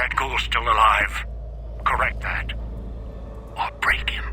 that ghoul's still alive. Correct that. Or break him.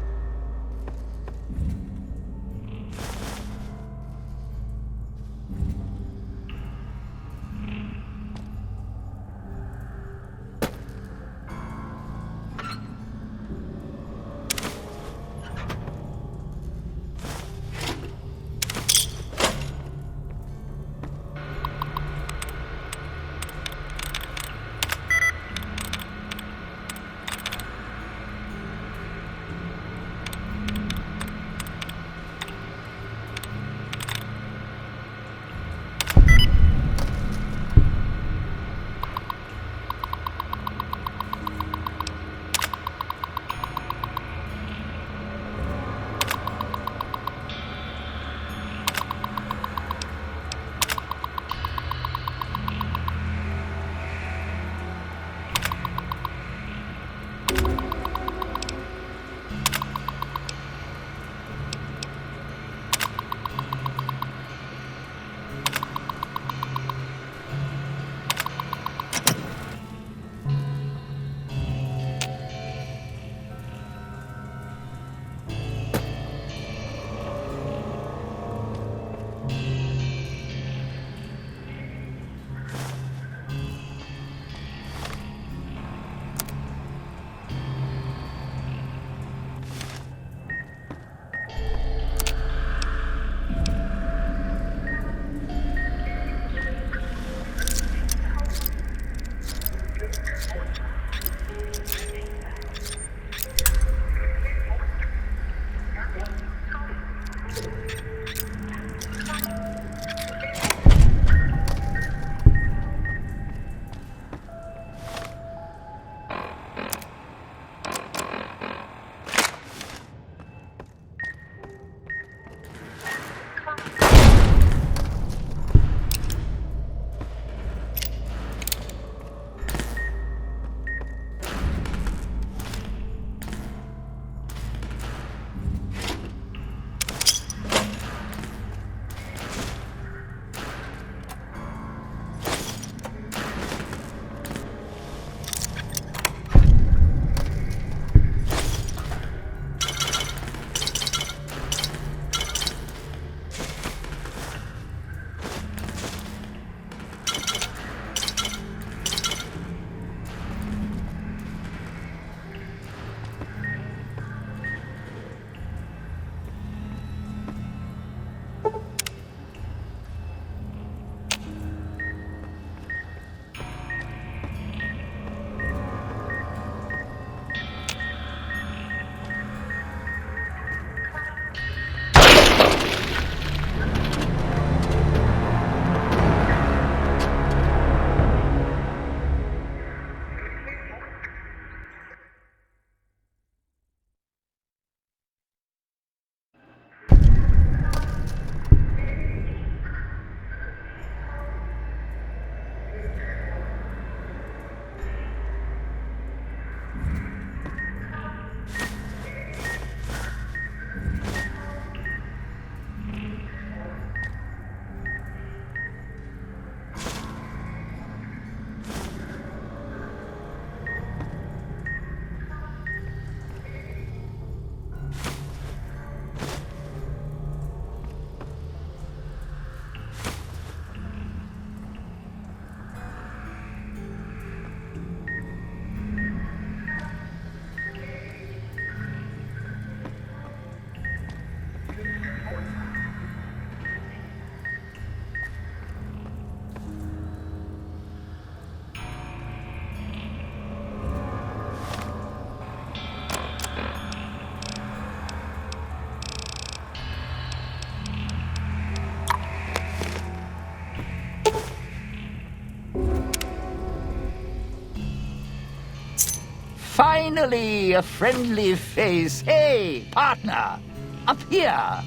Finally, a friendly face. Hey, partner, up here.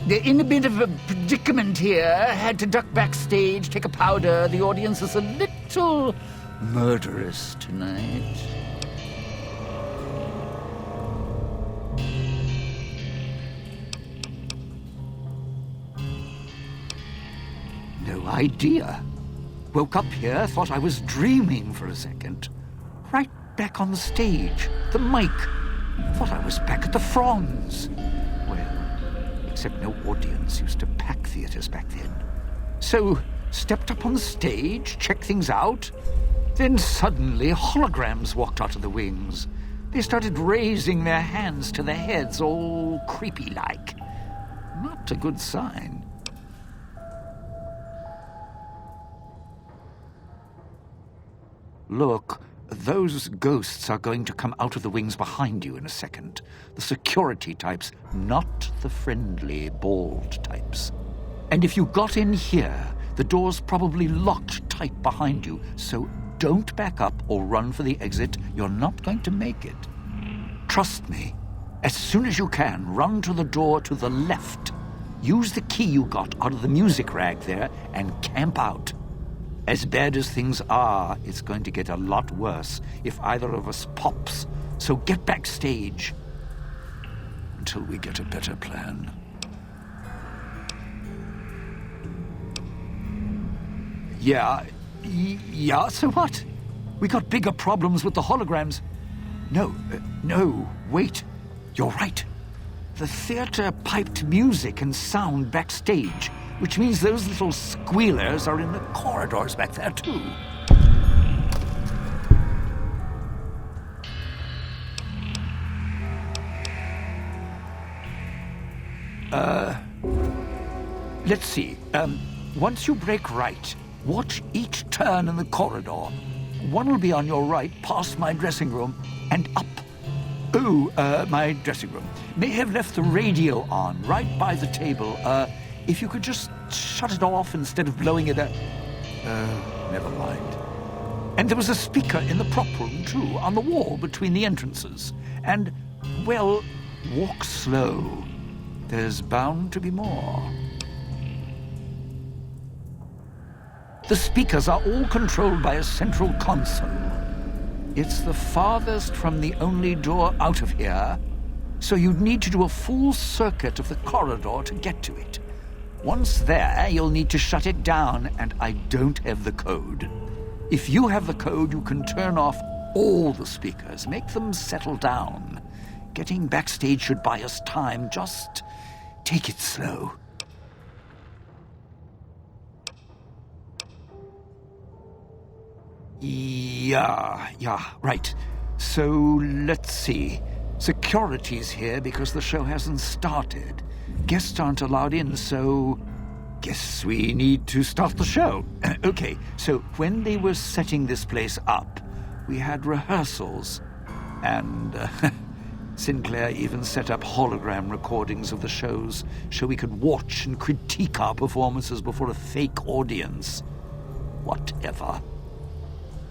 In a bit of a predicament here. Had to duck backstage, take a powder. The audience is a little murderous tonight. No idea. Woke up here, thought I was dreaming for a second. Right back on the stage. The mic. Thought I was back at the Franz. Well, except no audience used to pack theaters back then. So, stepped up on the stage, checked things out. Then suddenly, holograms walked out of the wings. They started raising their hands to their heads, all creepy-like. Not a good sign. Look, those ghosts are going to come out of the wings behind you in a second. The security types, not the friendly, bald types. And if you got in here, the door's probably locked tight behind you, so don't back up or run for the exit. You're not going to make it. Trust me. As soon as you can, run to the door to the left. Use the key you got out of the music rag there and camp out. As bad as things are, it's going to get a lot worse if either of us pops. So get backstage until we get a better plan. Yeah, so what? We got bigger problems with the holograms. No, wait. You're right. The theater piped music and sound backstage, which means those little squealers are in the corridors back there, too. Let's see. Once you break right, watch each turn in the corridor. One will be on your right, past my dressing room, and up. My dressing room. May have left the radio on, right by the table. If you could just shut it off instead of blowing it up. Never mind. And there was a speaker in the prop room, too, on the wall between the entrances. And, well, walk slow. There's bound to be more. The speakers are all controlled by a central console. It's the farthest from the only door out of here, so you'd need to do a full circuit of the corridor to get to it. Once there, you'll need to shut it down, and I don't have the code. If you have the code, you can turn off all the speakers, make them settle down. Getting backstage should buy us time. Just take it slow. Yeah, right. So, let's see. Security's here because the show hasn't started. Guests aren't allowed in, so guess we need to start the show. Okay, so when they were setting this place up, we had rehearsals. And Sinclair even set up hologram recordings of the shows so we could watch and critique our performances before a fake audience. Whatever.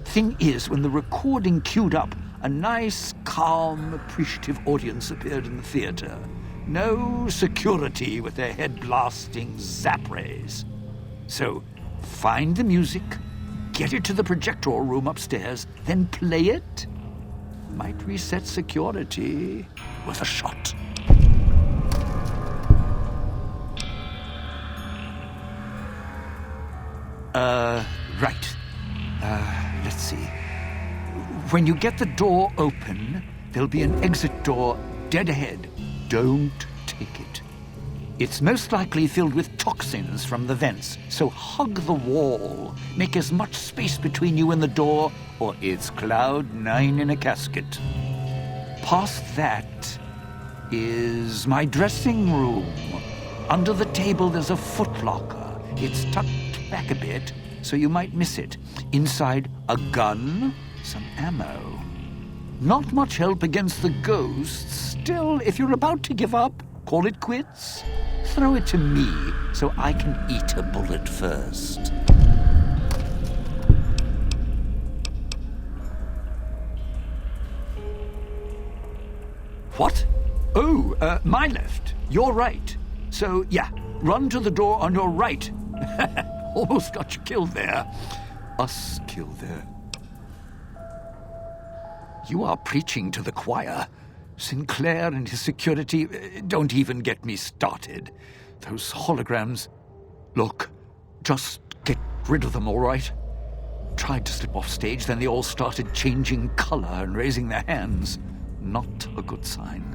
Thing is, when the recording queued up, a nice, calm, appreciative audience appeared in the theater. No security with their head-blasting zap rays. So, find the music, get it to the projector room upstairs, then play it. Might reset security with a shot. Right. Let's see. When you get the door open, there'll be an exit door dead ahead. Don't take it. It's most likely filled with toxins from the vents, so hug the wall. Make as much space between you and the door, or it's Cloud 9 in a casket. Past that is my dressing room. Under the table, there's a footlocker. It's tucked back a bit, so you might miss it. Inside, a gun, some ammo. Not much help against the ghosts. Still, if you're about to give up, call it quits. Throw it to me so I can eat a bullet first. What? Oh, my left. Your right. So, yeah, run to the door on your right. Almost got you killed there. Us killed there. You are preaching to the choir. Sinclair and his security, don't even get me started. Those holograms. Look, just get rid of them, all right? tried to slip off stage, then they all started changing color and raising their hands. Not a good sign.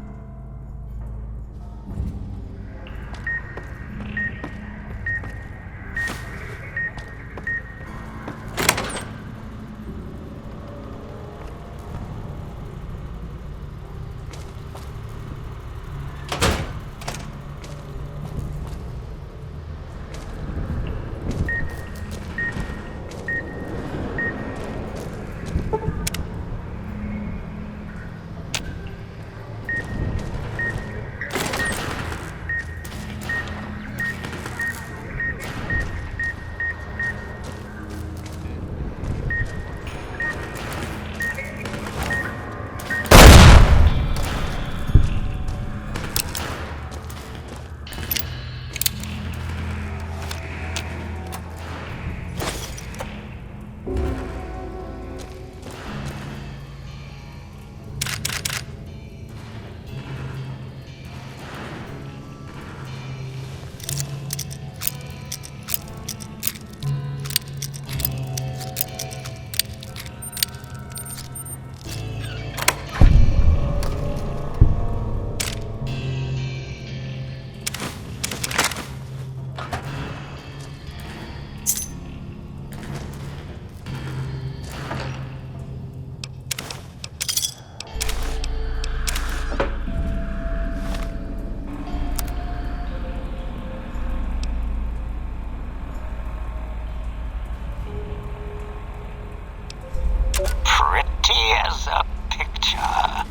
Pretty as a picture.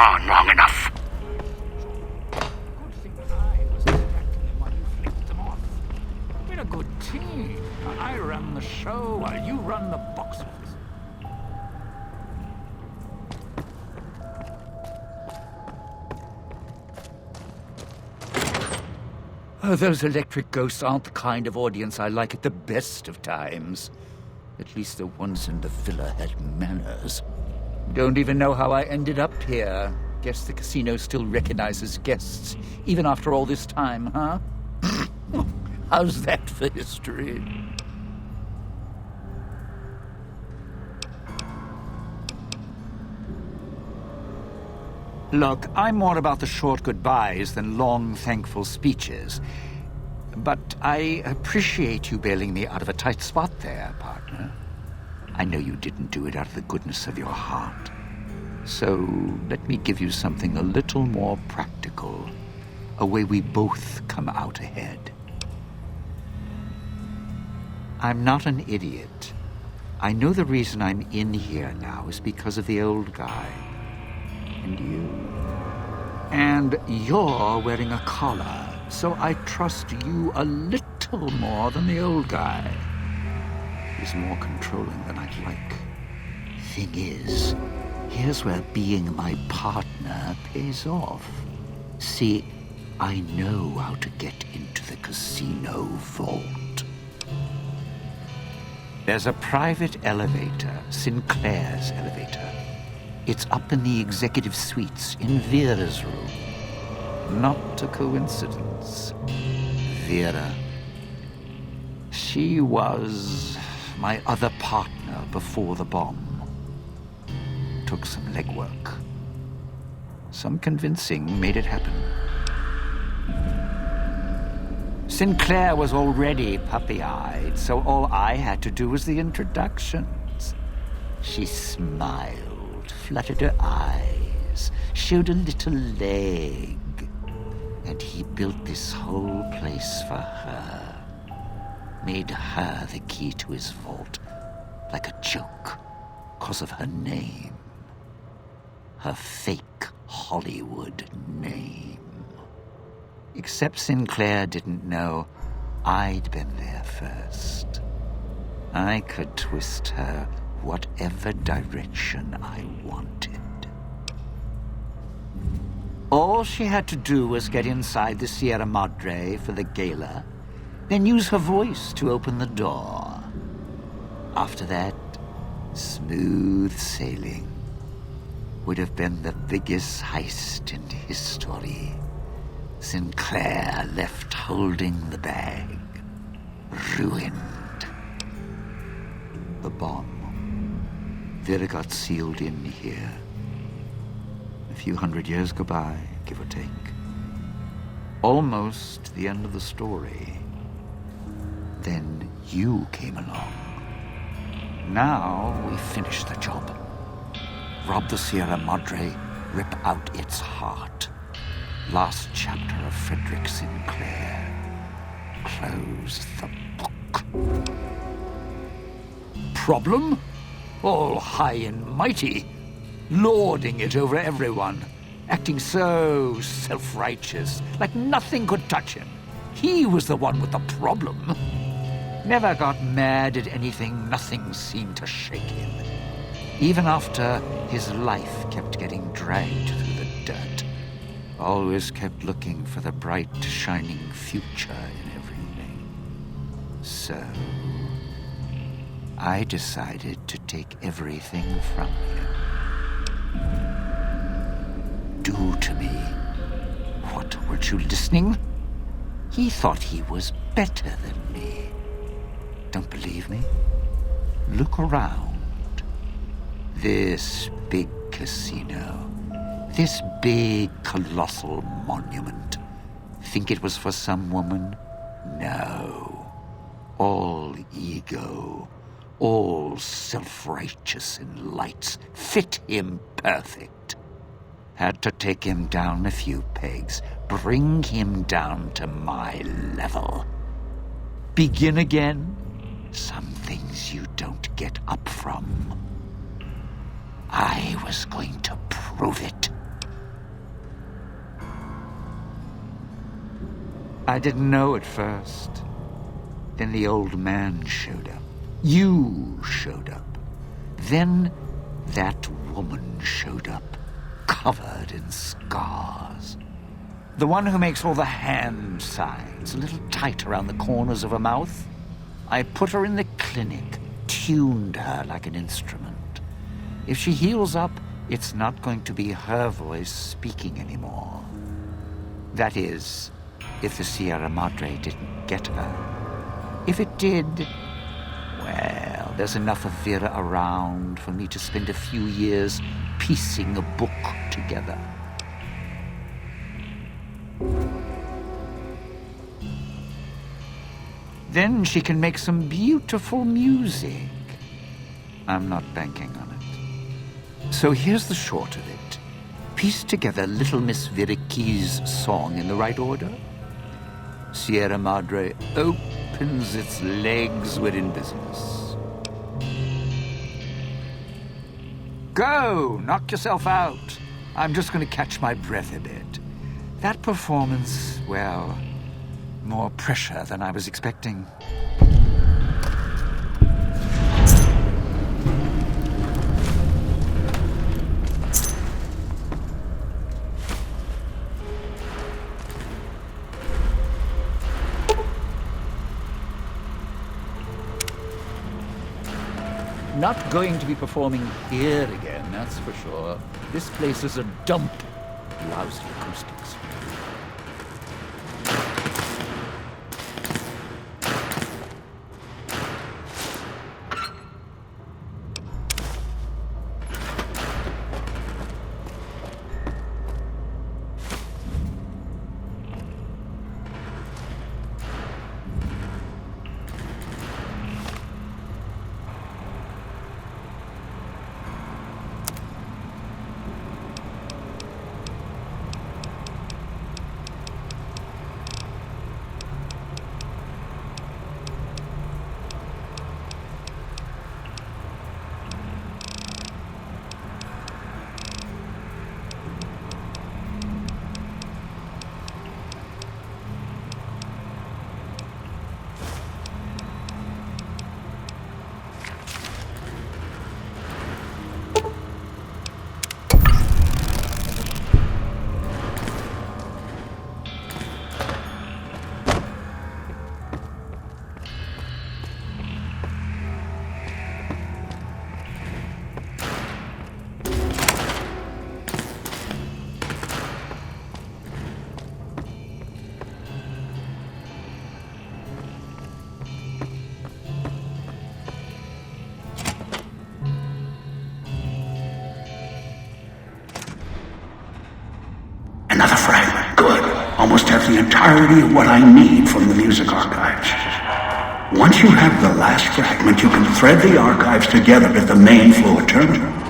on long enough. Good thing I was distracting them while you flicked them off. We're a good team. I run the show while you run the box office. Oh, those electric ghosts aren't the kind of audience I like at the best of times. At least the ones in the villa had manners. Don't even know how I ended up here. Guess the casino still recognizes guests, even after all this time, huh? How's that for history? Look, I'm more about the short goodbyes than long, thankful speeches. But I appreciate you bailing me out of a tight spot there, partner. I know you didn't do it out of the goodness of your heart. So let me give you something a little more practical. A way we both come out ahead. I'm not an idiot. I know the reason I'm in here now is because of the old guy. And you. And you're wearing a collar, so I trust you a little more than the old guy. He's more controlling than I'd like. Thing is, here's where being my partner pays off. See, I know how to get into the casino vault. There's a private elevator, Sinclair's elevator. It's up in the executive suites in Vera's room. Not a coincidence. Vera. She was my other partner before the bomb. Took some legwork. Some convincing made it happen. Sinclair was already puppy-eyed, so all I had to do was the introductions. She smiled. Fluttered her eyes, showed a little leg, and he built this whole place for her. Made her the key to his vault, like a joke, 'cause of her name. Her fake Hollywood name. Except Sinclair didn't know I'd been there first. I could twist her whatever direction I wanted. All she had to do was get inside the Sierra Madre for the gala, then use her voice to open the door. After that, smooth sailing. Would have been the biggest heist in history. Sinclair left holding the bag. Ruined. The bomb. Vera got sealed in here. A few hundred years go by, give or take. Almost the end of the story. Then you came along. Now we finish the job. Rob the Sierra Madre, rip out its heart. Last chapter of Frederick Sinclair. Close the book. Problem? All high and mighty, lording it over everyone, acting so self-righteous, like nothing could touch him. He was the one with the problem. Never got mad at anything, nothing seemed to shake him. Even after his life kept getting dragged through the dirt. Always kept looking for the bright, shining future in everything. So I decided to take everything from him. Do to me. What, weren't you listening? He thought he was better than me. Don't believe me? Look around. This big casino. This big, colossal monument. Think it was for some woman? No. All ego. All self-righteous in lights, fit him perfect. Had to take him down a few pegs, bring him down to my level. Begin again? Some things you don't get up from. I was going to prove it. I didn't know at first. Then the old man showed up. You showed up. Then that woman showed up, covered in scars. The one who makes all the hand signs, a little tight around the corners of her mouth. I put her in the clinic, tuned her like an instrument. If she heals up, it's not going to be her voice speaking anymore. That is, if the Sierra Madre didn't get her. If it did, well, there's enough of Vera around for me to spend a few years piecing a book together. Then she can make some beautiful music. I'm not banking on it. So here's the short of it. Piece together Little Miss Viriki's song in the right order. Sierra Madre opens its legs, we're in business. Go! Knock yourself out. I'm just going to catch my breath a bit. That performance, well, more pressure than I was expecting. Not going to be performing here again, that's for sure. This place is a dump. Lousy acoustics. Another fragment. Good. Almost have the entirety of what I need from the music archives. Once you have the last fragment, you can thread the archives together at the main floor terminal.